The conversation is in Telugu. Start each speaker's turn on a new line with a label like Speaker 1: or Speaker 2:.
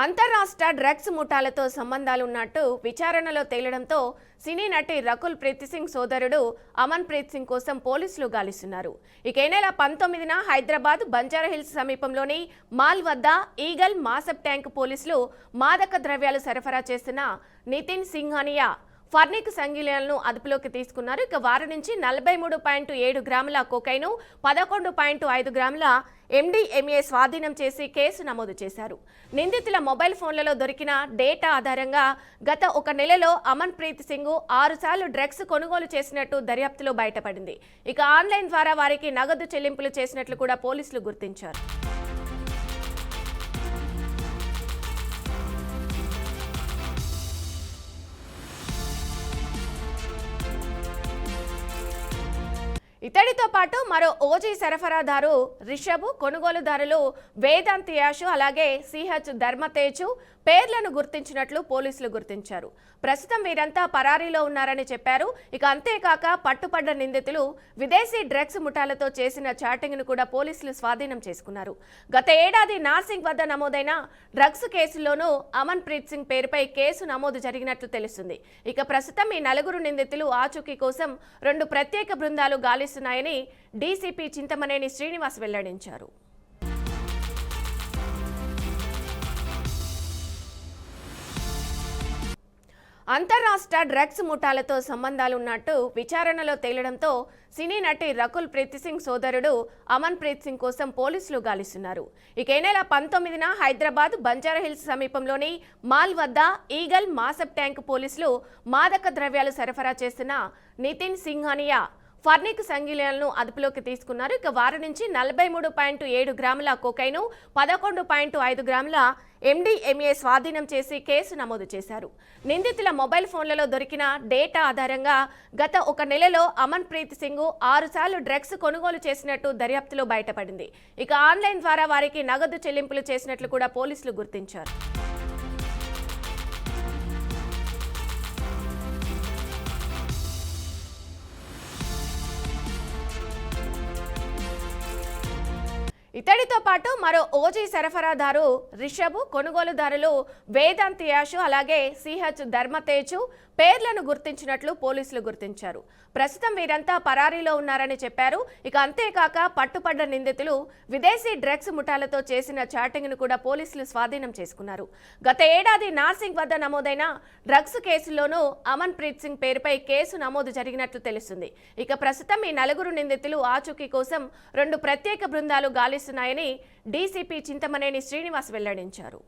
Speaker 1: అంతర్రాష్ట్ర డ్రగ్స్ ముఠాలతో సంబంధాలున్నట్టు విచారణలో తేలడంతో సినీ నటి రకుల్ ప్రీత్ సింగ్ సోదరుడు అమన్ ప్రీత్ సింగ్ కోసం పోలీసులు గాలిస్తున్నారు. ఈ నెల 19న హైదరాబాద్ బంజారాహిల్స్ సమీపంలోని మాల్ వద్ద ఈగల్ మాసబ్ ట్యాంక్ పోలీసులు మాదక ద్రవ్యాలు సరఫరా చేస్తున్న నితిన్ సింఘానియా ఫర్నిక్ సంగిలియాలను అదుపులోకి తీసుకున్నారు. ఇక వారి నుంచి 43.7 గ్రాముల కోకైను, 11.5 గ్రాముల MDMA స్వాధీనం చేసి కేసు నమోదు చేశారు. నిందితుల మొబైల్ ఫోన్లలో దొరికిన డేటా ఆధారంగా గత ఒక నెలలో అమన్ ప్రీత్ సింగ్ 6 సార్లు డ్రగ్స్ కొనుగోలు చేసినట్టు దర్యాప్తులో బయటపడింది. ఇక ఆన్లైన్ ద్వారా వారికి నగదు చెల్లింపులు చేసినట్లు కూడా పోలీసులు గుర్తించారు. ఇతడితో పాటు మరో ఓజీ సరఫరాదారు రిషబ్, కొనుగోలుదారులు వేదాంత్ యాషు అలాగే సిహెచ్ ధర్మతేజు పేర్లను గుర్తించినట్లు పోలీసులు గుర్తించారు. ప్రస్తుతం వీరంతా పరారీలో ఉన్నారని చెప్పారు. ఇక అంతేకాక పట్టుపడ్డ నిందితులు విదేశీ డ్రగ్స్ ముఠాలతో చేసిన చాటింగ్ ను కూడా పోలీసులు స్వాధీనం చేసుకున్నారు. గత ఏడాది నార్సింగ్ వద్ద నమోదైన డ్రగ్స్ కేసుల్లోనూ అమన్ ప్రీత్ సింగ్ పేరుపై కేసు నమోదు జరిగినట్లు తెలుస్తుంది. ఇక ప్రస్తుతం ఈ నలుగురు నిందితులు ఆచూకీ కోసం 2 ప్రత్యేక బృందాలు గాలిస్తున్నాయని డీసీపీ చింతమనేని శ్రీనివాస్ వెల్లడించారు. అంతర్రాష్ట్ర డ్రగ్స్ ముఠాలతో సంబంధాలున్నట్టు విచారణలో తేలడంతో సినీ నటి రకుల్ ప్రీత్ సింగ్ సోదరుడు అమన్ ప్రీత్ సింగ్ కోసం పోలీసులు గాలిస్తున్నారు. ఈ నెల 19న హైదరాబాద్ బంజారాహిల్స్ సమీపంలోని మాల్ వద్ద ఈగల్ మాసబ్ ట్యాంక్ పోలీసులు మాదక ద్రవ్యాలు సరఫరా చేస్తున్న నితిన్ సింఘానియా ఫర్నిక్ సంగిలియాలను అదుపులోకి తీసుకున్నారు. ఇక వారి నుంచి 43.7 గ్రాముల కోకైను, 11.5 గ్రాముల MDMA స్వాధీనం చేసి కేసు నమోదు చేశారు. నిందితుల మొబైల్ ఫోన్లలో దొరికిన డేటా ఆధారంగా గత ఒక నెలలో అమన్ ప్రీత్ సింగ్ 6 సార్లు డ్రగ్స్ కొనుగోలు చేసినట్టు దర్యాప్తులో బయటపడింది. ఇక ఆన్లైన్ ద్వారా వారికి నగదు చెల్లింపులు చేసినట్లు కూడా పోలీసులు గుర్తించారు. ఇతడితో పాటు మరో ఓజీ సరఫరాదారు రిషబ్, కొనుగోలుదారులు వేదాంత్ యాషు అలాగే సిహెచ్ ధర్మతేజు పేర్లను గుర్తించినట్లు పోలీసులు గుర్తించారు. ప్రస్తుతం వీరంతా పరారీలో ఉన్నారని చెప్పారు. ఇక అంతేకాక పట్టుపడ్డ నిందితులు విదేశీ డ్రగ్స్ ముఠాలతో చేసిన చాటింగ్ ను కూడా పోలీసులు స్వాధీనం చేసుకున్నారు. గత ఏడాది నార్సింగ్ వద్ద నమోదైన డ్రగ్స్ కేసుల్లోనూ అమన్ ప్రీత్ సింగ్ పేరుపై కేసు నమోదు జరిగినట్లు తెలుస్తుంది. ఇక ప్రస్తుతం ఈ నలుగురు నిందితులు ఆచూకీ కోసం 2 ప్రత్యేక బృందాలు గాలిస్తున్నాయని డీసీపీ చింతమనేని శ్రీనివాస్ వెల్లడించారు.